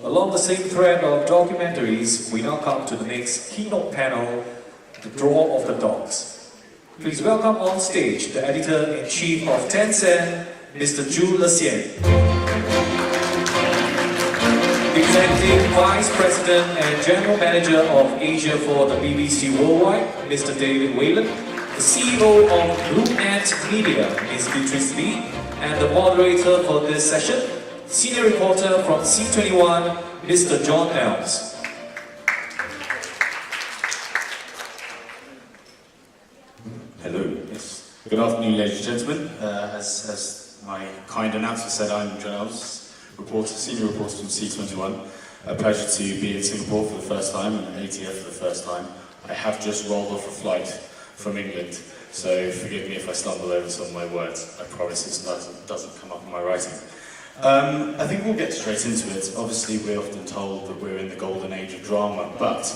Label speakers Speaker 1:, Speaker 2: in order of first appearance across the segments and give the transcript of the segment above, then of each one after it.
Speaker 1: Along the same thread of documentaries, we now come to the next keynote panel, The Draw of the Dogs. Please welcome on stage the Editor-in-Chief of Tencent, Mr. Zhu Lesian. Executive Vice President and General Manager of Asia for the BBC Worldwide, Mr. David Whalen, the CEO of Blue Ant Media, Ms. Beatrice Lee, and the moderator for this session, Senior Reporter from C21, Mr. John Elms.
Speaker 2: Hello. Yes. Good afternoon, ladies and gentlemen. As my kind announcer said, I'm John Elms, senior reporter from C21. A pleasure to be in Singapore for the first time and ATF for the first time. I have just rolled off a flight from England, so forgive me if I stumble over some of my words. I promise it doesn't come up in my writing. I think we'll get straight into it. Obviously, we're often told that we're in the golden age of drama, but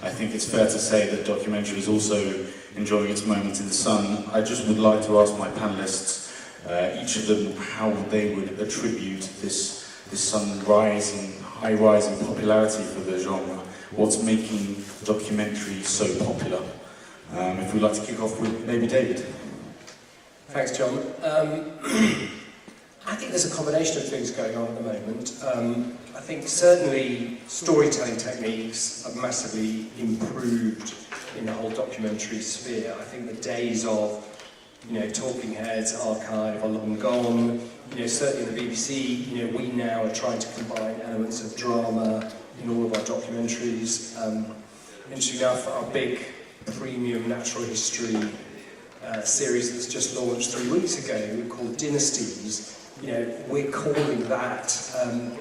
Speaker 2: I think it's fair to say that documentary is also enjoying its moment in the sun. I just would like to ask my panelists, each of them, how they would attribute this high rise in popularity for the genre. What's making documentary so popular? If we'd like to kick off with maybe David.
Speaker 3: Thanks, John. I think there's a combination of things going on at the moment. I think certainly storytelling techniques have massively improved in the whole documentary sphere. I think the days of, talking heads, archive are long gone. Certainly in the BBC, we now are trying to combine elements of drama in all of our documentaries. Interesting enough, our big premium natural history series that's just launched 3 weeks ago called Dynasties, we're calling that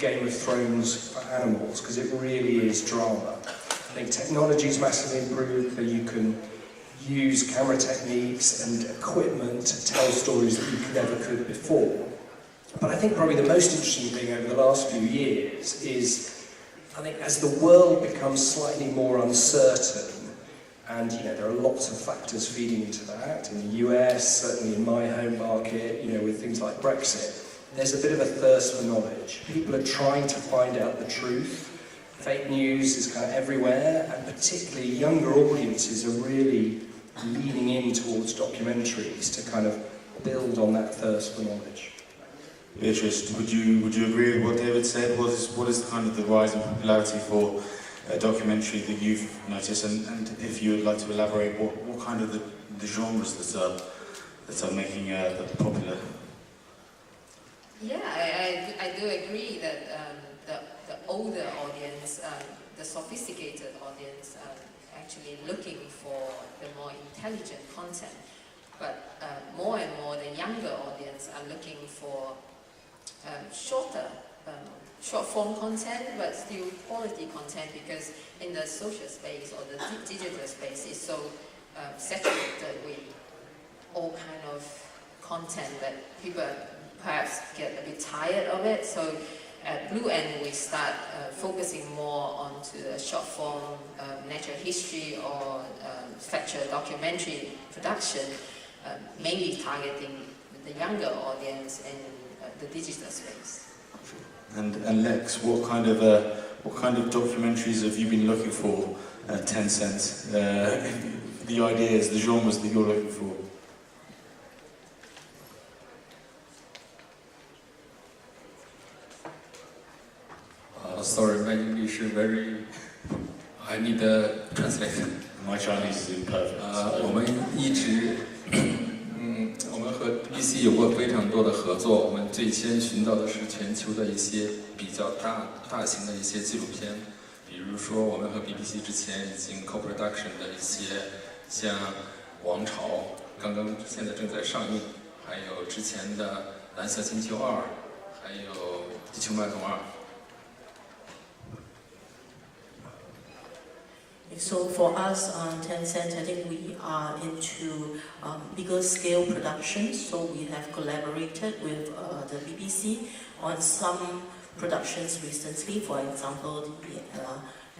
Speaker 3: Game of Thrones for animals because it really is drama. I think technology's massively improved, that you can use camera techniques and equipment to tell stories that you never could before. But I think probably the most interesting thing over the last few years is, I think as the world becomes slightly more uncertain, and there are lots of factors feeding into that, in the US, certainly in my home market, with things like Brexit, there's a bit of a thirst for knowledge. People are trying to find out the truth. Fake news is kind of everywhere, and particularly younger audiences are really leaning in towards documentaries to kind of build on that thirst for knowledge.
Speaker 2: Beatrice, would you agree with what David said? What is kind of the rise in popularity for a documentary that you've noticed, and if you would like to elaborate, what kind of the genres that are making that popular?
Speaker 4: Yeah, I do agree that the older audience, the sophisticated audience, are actually looking for the more intelligent content, but more and more the younger audience are looking for short form content, but still quality content, because in the social space or the digital space is so saturated with all kind of content that people perhaps get a bit tired of it. So at Blue Ant we start focusing more onto the short form natural history or factual documentary production, mainly targeting the younger audience in the digital space.
Speaker 2: And Lex, what kind of documentaries have you been looking for at Tencent? The ideas, the genres that you're looking for?
Speaker 5: Sorry, my English is very. I need a translation.
Speaker 2: My Chinese is imperfect.
Speaker 5: 我们一直，我们和 BBC 有过非常多的合作。我们最先寻找的是全球的一些比较大型的一些纪录片，比如说我们和 BBC 之前已经 co-production 的一些，像《王朝》，现在正在上映，还有之前的《蓝色星球2》，还有《地球脉动2》。
Speaker 6: So for us on Tencent, I think we are into bigger scale productions. So we have collaborated with the BBC on some productions recently. For example, the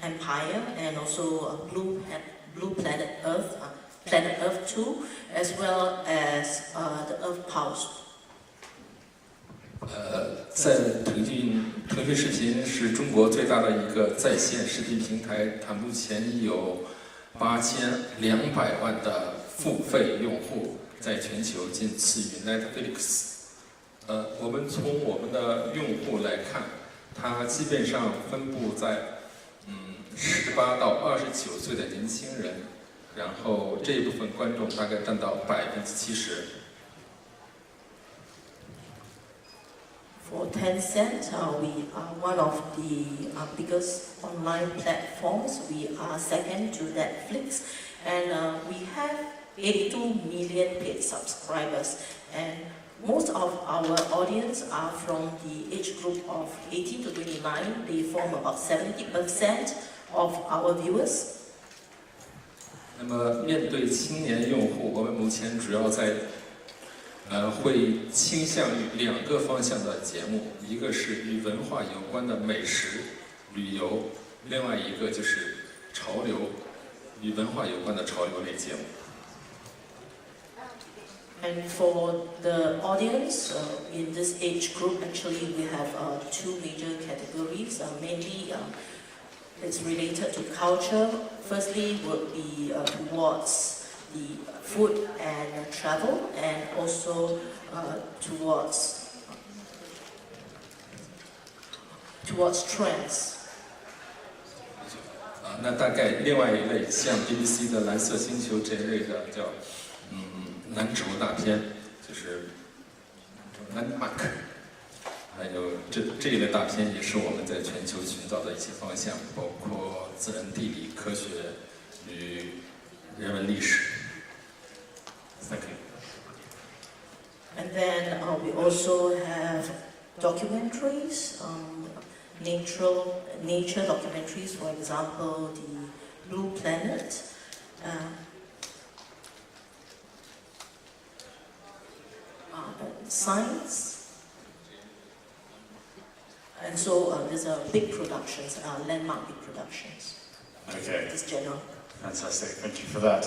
Speaker 6: Empire, and also Blue Planet Earth, Planet Earth 2, as well as the Earth Pulse.
Speaker 5: 在腾讯腾讯视频是中国最大的一个在线视频平台，它目前有8200万的付费用户，在全球仅次于 Netflix。我们从我们的用户来看，它基本上分布在18到29岁的年轻人，然后这一部分观众大概占到70%。
Speaker 6: For Tencent, we are one of the biggest online platforms. We are second to Netflix, and we have 82 million paid subscribers. And most of our audience are from the age group of 18 to 29. They form about 70% of our viewers.
Speaker 5: 那么，面对青年用户，我们目前主要会倾向于2个方向的节目，一个是与文化有关的美食、旅游，另外一个就是潮流，与文化有关的潮流类节目。
Speaker 6: And for the audience in this age group, actually we have 2 major categories. Mainly, it's related to culture. Firstly, would be towards the food and travel, and also towards trends.
Speaker 5: 那大概另外一类像 BBC 的蓝色星球这一类的叫男主大片，就是 landmark， 还有这一类大片也是我们在全球寻找的一些方向，包括自然地理、科学与人文历史。Thank you.
Speaker 6: And then we also have documentaries, nature documentaries, for example, the Blue Planet. Science, and so these are big productions, landmark big productions.
Speaker 2: Okay.
Speaker 6: This general.
Speaker 2: Fantastic, thank you for that.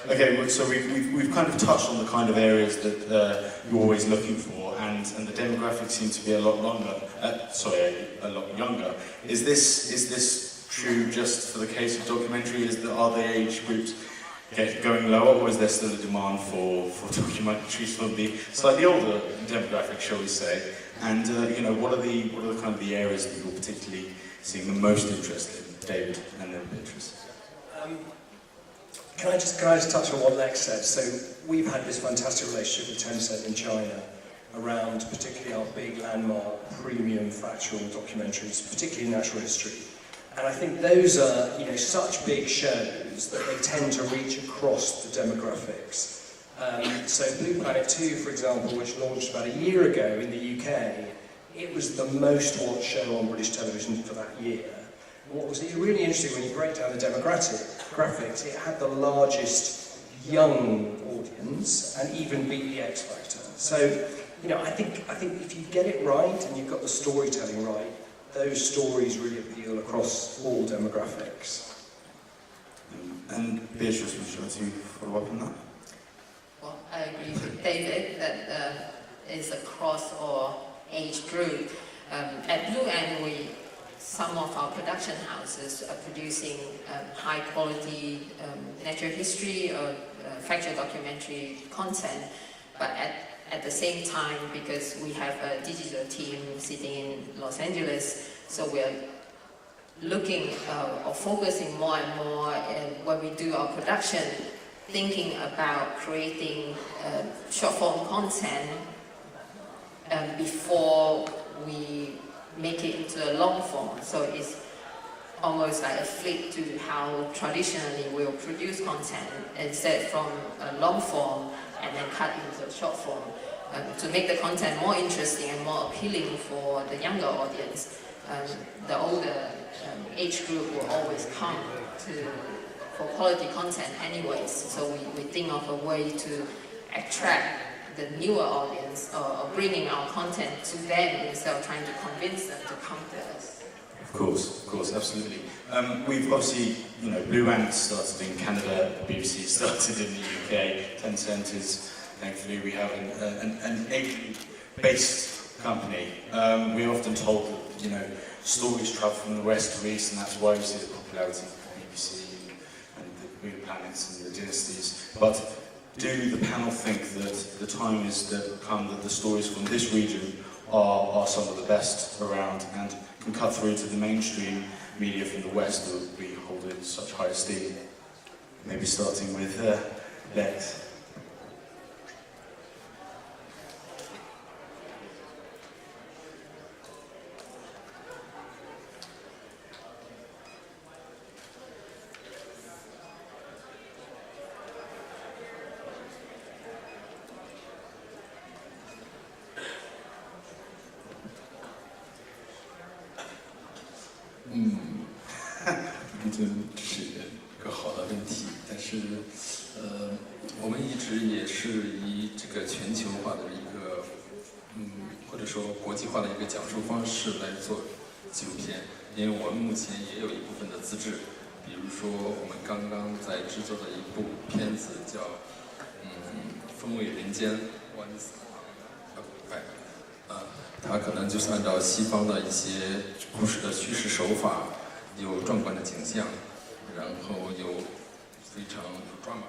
Speaker 2: Okay, so we've kind of touched on the kind of areas that you're always looking for, and the demographics seem to be a lot younger. Is this true just for the case of documentary? Are the age groups going lower, or is there still a demand for documentaries from the slightly older demographic, shall we say? And what are the kind of the areas that you're particularly seeing the most interest in, David, and then Beatrice?
Speaker 3: Can I just touch on what Lex said? So we've had this fantastic relationship with Tencent in China around particularly our big landmark premium factual documentaries, particularly in natural history. And I think those are such big shows that they tend to reach across the demographics. So Blue Planet 2, for example, which launched about a year ago in the UK, it was the most watched show on British television for that year. What was really interesting when you break down the demographics, it had the largest young audience and even beat the X Factor. So, I think if you get it right and you've got the storytelling right, those stories really appeal across all demographics.
Speaker 2: And Beatrice, would you like to follow up on that?
Speaker 4: Well, I agree with David that it's across all age group. At Blue Ant, some of our production houses are producing high quality natural history or factual documentary content, but at the same time, because we have a digital team sitting in Los Angeles, so we're looking or focusing more and more when we do our production, thinking about creating short form content before we make it into a long form. So it's almost like a flip to how traditionally we'll produce content, instead from a long form and then cut into a short form, to make the content more interesting and more appealing for the younger audience. The older age group will always come for quality content anyways, so we think of a way to attract the newer audience, or bringing our content to them instead of trying to convince them to come to us.
Speaker 2: Of course, absolutely. We've obviously, Blue Ant started in Canada, BBC started in the UK, Tencent is, thankfully we have an Asian-based company. We're often told that stories travel from the west to east, and that's why we see the popularity of the BBC and the Green Planets and the dynasties. But do the panel think that the time is come that the stories from this region are some of the best around and can cut through to the mainstream media from the west that we hold in such high esteem? Maybe starting with Lex.
Speaker 5: 这是一个好的问题，但是我们一直也是以这个全球化的一个或者说国际化的一个讲述方式来做纪录片，因为我们目前也有一部分的资质，比如说我们刚刚在制作的一部片子叫风味人间 Once， 它可能就是按照西方的一些故事的叙事手法，有壮观的景象，然后有非常有drama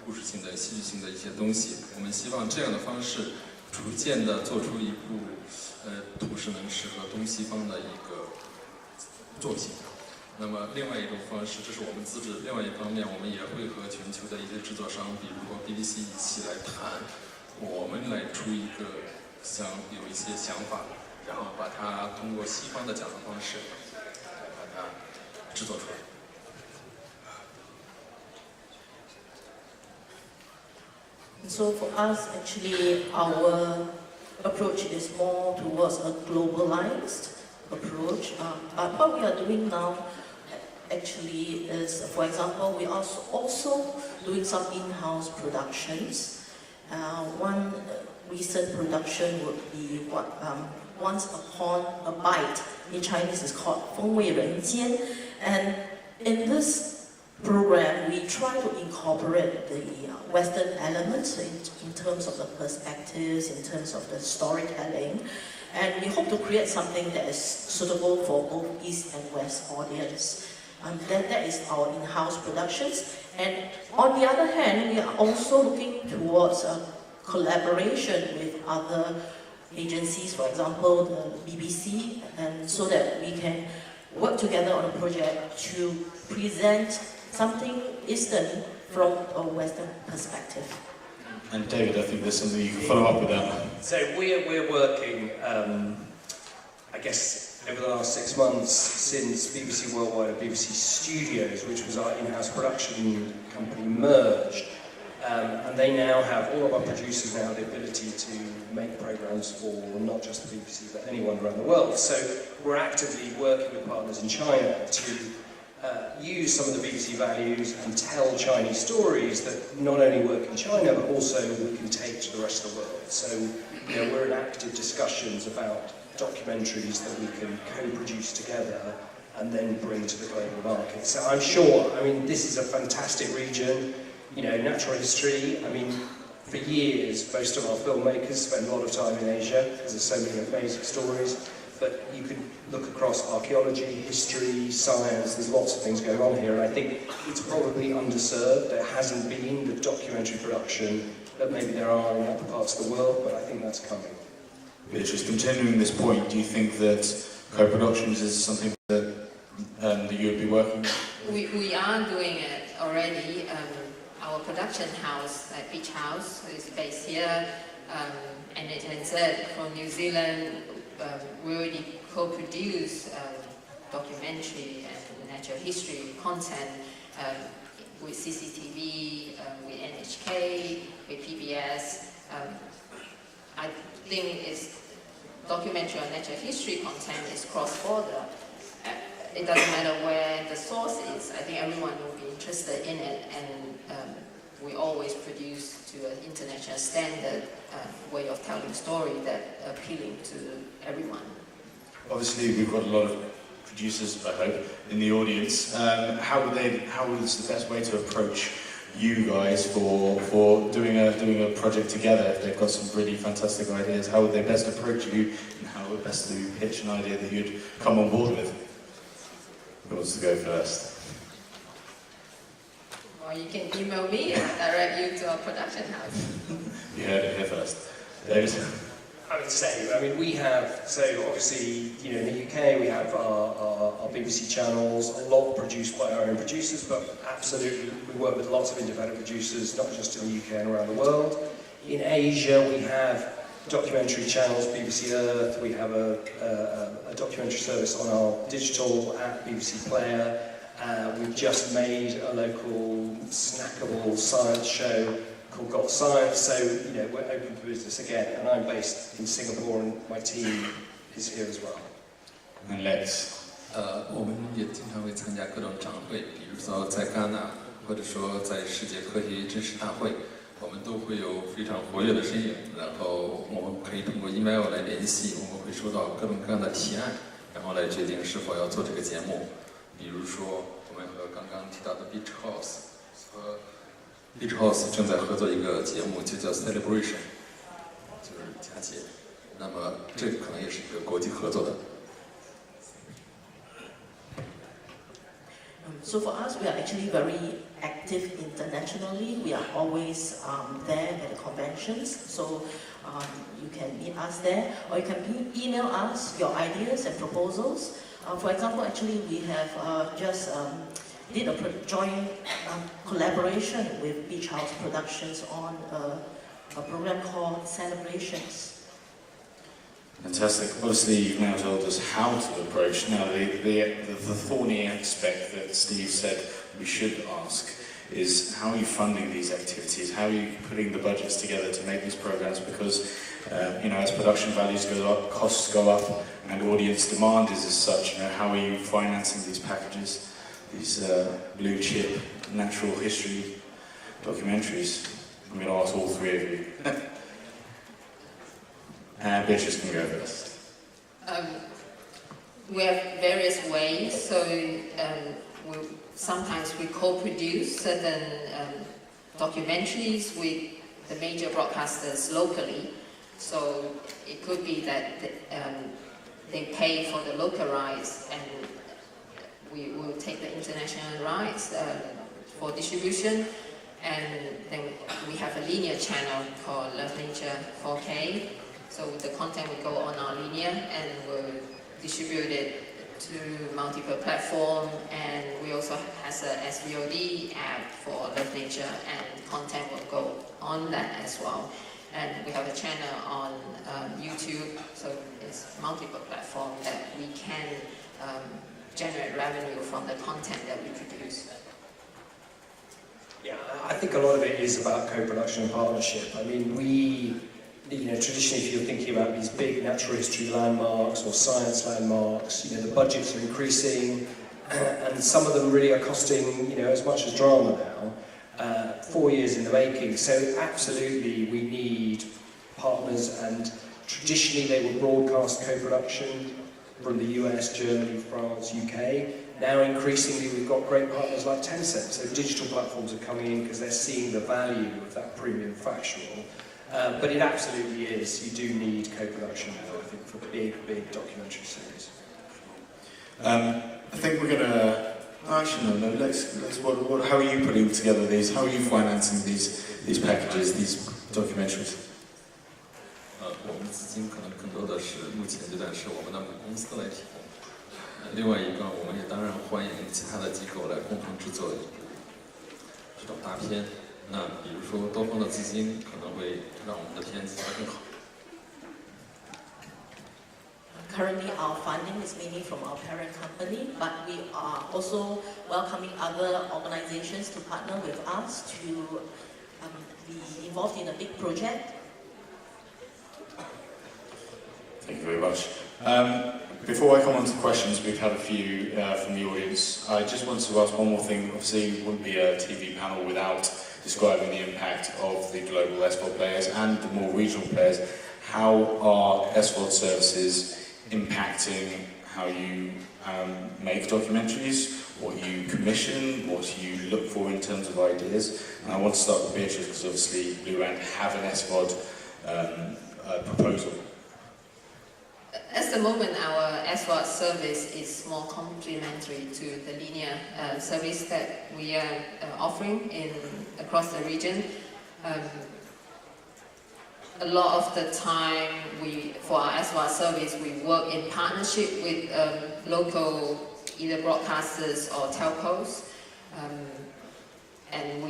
Speaker 5: 故事性的、戏剧性的一些东西。我们希望这样的方式，逐渐的做出一部同时能适合东西方的一个作品。那么另外一种方式，这是我们资质；另外一方面，我们也会和全球的一些制作商，比如说 BBC 一起来谈，我们来出一个有一些想法，然后把它通过西方的讲述方式，把它制作出来。
Speaker 6: So for us, actually, our approach is more towards a globalized approach. But what we are doing now, actually, is, for example, we are also doing some in-house productions. One recent production would be what Once Upon a Bite. In Chinese, is called 风味人间. And in this program, we try to incorporate the Western elements in terms of the perspectives, in terms of the storytelling, and we hope to create something that is suitable for both East and West audience. That is our in-house productions. And on the other hand, we are also looking towards a collaboration with other agencies, for example, the BBC, and so that we can work together on a project to present something Eastern from a Western perspective.
Speaker 2: And David, I think there's something you can follow up with that.
Speaker 3: So we're working, I guess, over the last 6 months since BBC Worldwide and BBC Studios, which was our in-house production company, merged. And they now have, all of our producers now have the ability to make programmes for not just the BBC, but anyone around the world. So we're actively working with partners in China to use some of the BBC values and tell Chinese stories that not only work in China, but also we can take to the rest of the world. So we're in active discussions about documentaries that we can co-produce together and then bring to the global market. So I'm sure, this is a fantastic region. Natural history, for years, most of our filmmakers spend a lot of time in Asia because there's so many amazing stories. But you can look across archaeology, history, science, there's lots of things going on here, and I think it's probably underserved. There hasn't been the documentary production that maybe there are in other parts of the world, but I think that's coming.
Speaker 2: Beatrice, continuing this point, do you think that co-productions is something that you would be working on?
Speaker 4: We are doing it already. Our production house, Beach House, is based here, and it turns out from New Zealand, we already co-produce documentary and natural history content with CCTV, with NHK, with PBS. I think it's documentary or natural history content is cross-border. It doesn't matter where the source is. I think everyone will be interested in it, and we always produce to an international standard way of telling story that appealing to everyone.
Speaker 2: Obviously, we've got a lot of producers, I hope, in the audience. How is the best way to approach you guys for doing a project together. If they've got some really fantastic ideas, how would they best approach you, and how would best to pitch an idea that you'd come on board with? Who wants to go first?
Speaker 4: Or you can email me and direct you to our production house.
Speaker 2: You heard it here first. David?
Speaker 3: I would say, I mean, we have, so obviously, you know, in the UK we have our BBC channels, a lot produced by our own producers, but absolutely we work with lots of independent producers, not just in the UK and around the world. In Asia we have documentary channels, BBC Earth, we have a documentary service on our digital app, BBC Player. We've just made a local snackable science show called Got Science, so you know we're open for business again. And I'm based in Singapore, and my team is here as well.
Speaker 2: And Lex.
Speaker 5: 我们也经常会参加各种展会，比如说在戛纳，或者说在世界科学知识大会，我们都会有非常活跃的身影。然后我们可以通过 email 来联系，我们会收到各种各样的提案，然后来决定是否要做这个节目。比如说，我们和刚刚提到的 Beach House 正在合作一个节目，就叫 Celebration， 就是佳节。那么这可能也是一个国际合作的。
Speaker 6: So for us, we are actually very active internationally. We are always there at the conventions, so you can meet us there, or you can email us your ideas and proposals. For example, actually we have just did a joint collaboration with Beach House Productions on a program called Celebrations.
Speaker 2: Fantastic. Obviously, you've now told us how to approach. Now, the thorny aspect that Steve said we should ask is how are you funding these activities? How are you putting the budgets together to make these programs? Because, you know, as production values go up, costs go up, and audience demand is as such. You know, how are you financing these packages, these blue chip natural history documentaries? I'm going to ask all three of you. Beatrice can go first.
Speaker 4: We have various ways, so sometimes we co-produce certain documentaries with the major broadcasters locally. So it could be that they pay for the local rights, and we will take the international rights for distribution. And then we have a linear channel called Love Nature 4K. So the content will go on our linear and we'll distribute it to multiple platforms, and we also have a SVOD app for Love Nature, and content will go on that as well. And we have a channel on YouTube, so it's multiple platforms that we can generate revenue from the content that we produce.
Speaker 3: Yeah, I think a lot of it is about co-production and partnership. I mean, you know, traditionally, if you're thinking about these big natural history landmarks or science landmarks, you know, the budgets are increasing, and some of them really are costing, you know, as much as drama now. 4 years in the making, so absolutely we need partners, and traditionally they were broadcast co-production from the US, Germany, France, UK. Now increasingly we've got great partners like Tencent, so digital platforms are coming in because they're seeing the value of that premium factual. But it absolutely is, you do need co-production now, I think, for big documentary series.
Speaker 2: I think we're going to... Actually, no, how are you putting together these, how are you financing these packages, these documentaries?
Speaker 5: 我们资金可能更多的是目前阶段是我们的母公司来提供。另外一个，我们也当然欢迎其他的机构来共同制作这种大片。那比如说多方的资金可能会让我们的片子做得更好。
Speaker 6: Currently, our funding is mainly from our parent company, but we are also welcoming other organizations to partner with us to be involved in a big project.
Speaker 2: Thank you very much. Before I come on to questions, we've had a few from the audience. I just wanted to ask one more thing. Obviously, it wouldn't be a TV panel without describing the impact of the global SVOD players and the more regional players. How are SVOD services impacting how you make documentaries, what you commission, what you look for in terms of ideas. And I want to start with Beatrice because obviously Blue Ant have an SVOD proposal.
Speaker 4: At the moment, our SVOD service is more complementary to the linear service that we are offering across the region. A lot of the time, for our SVOD service, we work in partnership with local either broadcasters or telcos, and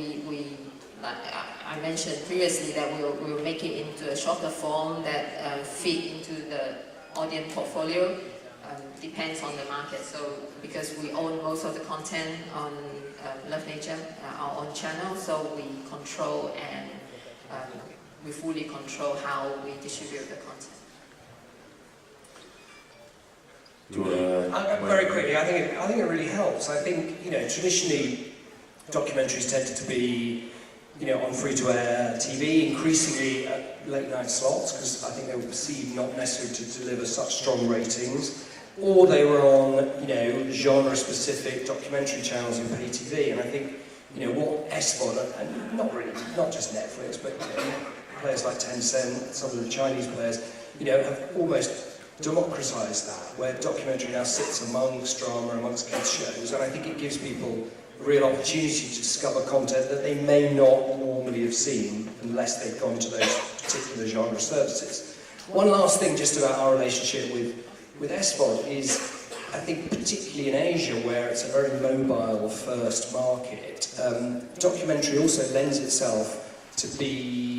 Speaker 4: like I mentioned previously, that we'll make it into a shorter form that fit into the audience portfolio. Depends on the market. So because we own most of the content on Love Nature, our own channel, so we control and we fully control how we distribute the content.
Speaker 3: Very quickly, I think it really helps. I think, traditionally documentaries tended to be, on free-to-air TV, increasingly at late-night slots, because I think they were perceived not necessarily to deliver such strong ratings, or they were on, genre-specific documentary channels in pay TV. And I think, what SVOD, and not just Netflix, but players like Tencent, some of the Chinese players, have almost democratise that, where documentary now sits amongst drama, amongst kids shows, and I think it gives people a real opportunity to discover content that they may not normally have seen unless they've gone to those particular genre services. One last thing just about our relationship with SVOD is, I think particularly in Asia, where it's a very mobile first market, documentary also lends itself to be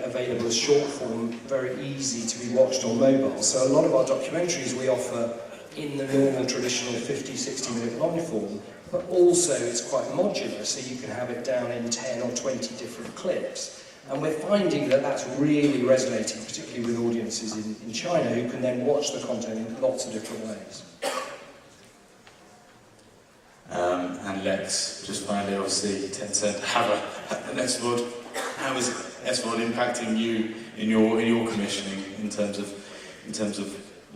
Speaker 3: available as short form, very easy to be watched on mobile. So a lot of our documentaries we offer in the normal traditional 50-60 minute long form, but also it's quite modular, so you can have it down in 10 or 20 different clips. And we're finding that that's really resonating, particularly with audiences in China, who can then watch the content in lots of different ways.
Speaker 2: And let's just finally, obviously, Tencent have an SVOD. How is SVOD impacting you in your commissioning in terms of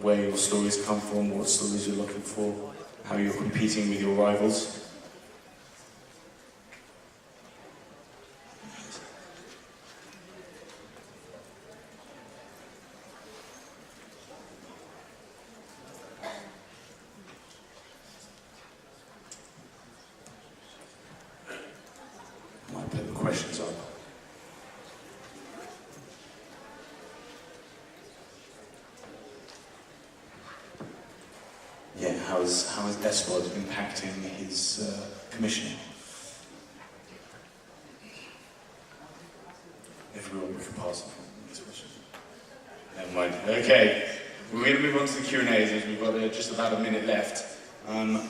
Speaker 2: where your stories come from, what stories you're looking for, how you're competing with your rivals? I might put the questions up. Yeah, how is SVOD impacting his commissioning? If we can pass on this question. Never mind. Okay, we're going to move on to the Q&As as we've got just about a minute left. I'm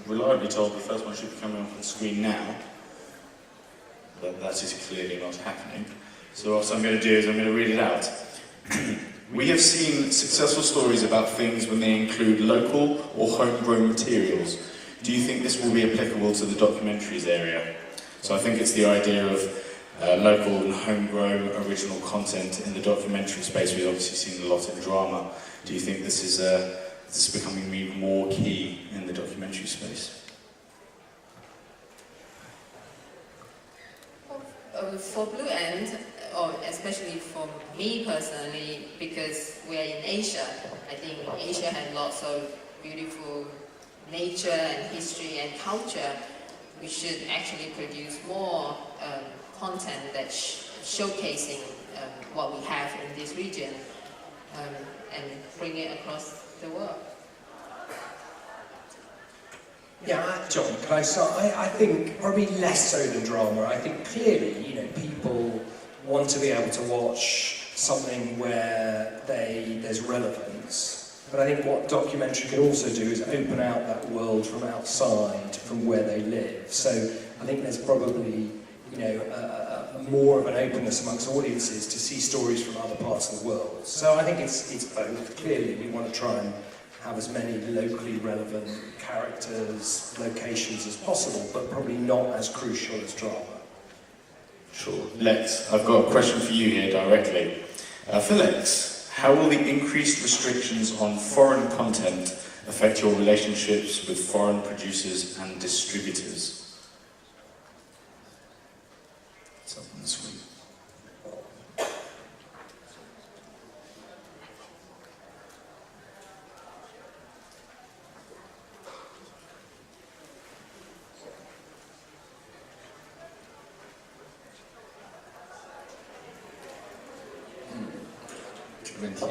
Speaker 2: reliably told the first one should be coming off the screen now, but that is clearly not happening. So what I'm going to do is I'm going to read it out. We have seen successful stories about things when they include local or homegrown materials. Do you think this will be applicable to the documentaries area? So I think it's the idea of local and homegrown original content in the documentary space. We've obviously seen a lot in drama. Do you think this is becoming even more key in the documentary space?
Speaker 4: For Blue Ant, or especially for me personally, because we are in Asia, I think Asia has lots of beautiful nature and history and culture. We should actually produce more content that's showcasing what we have in this region and bring it across the world.
Speaker 3: Yeah, John, can I start? I think probably less so than drama. I think clearly, people want to be able to watch something where there's relevance. But I think what documentary can also do is open out that world from outside, from where they live. So I think there's probably, more of an openness amongst audiences to see stories from other parts of the world. So I think it's both. Clearly, we want to try and have as many locally relevant characters, locations as possible, but probably not as crucial as drama.
Speaker 2: Sure. Lex, I've got a question for you here directly. For Lex, how will the increased restrictions on foreign content affect your relationships with foreign producers and distributors? It's up on the screen.
Speaker 5: 这个问题，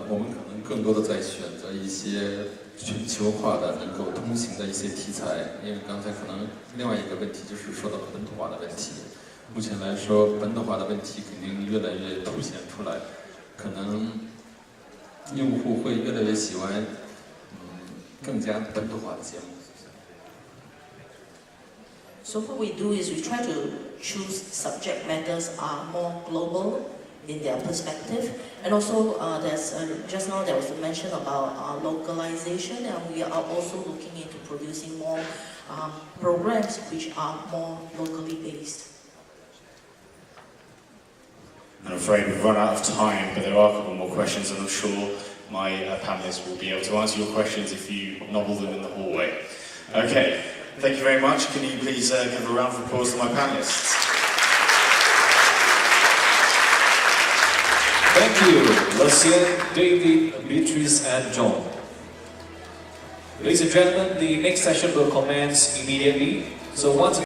Speaker 5: 我们可能更多的在选择一些全球化的、能够通行的一些题材，因为刚才可能另外一个问题就是说到本土化的问题。目前来说，本土化的问题肯定越来越凸显出来，可能用户会越来越喜欢更加本土化的节目。
Speaker 6: So what we do is we try to choose subject matters are more global in their perspective, and also there's just now there was a mention about localization, and we are also looking into producing more programs which are more locally based.
Speaker 2: I'm afraid we've run out of time, but there are a couple more questions, and I'm sure my panelists will be able to answer your questions if you nobble them in the hallway. Okay, thank you very much. Can you please give a round of applause to my panelists?
Speaker 1: Thank you, Lucien, David, Beatrice, and John. Ladies and gentlemen, the next session will commence immediately. So once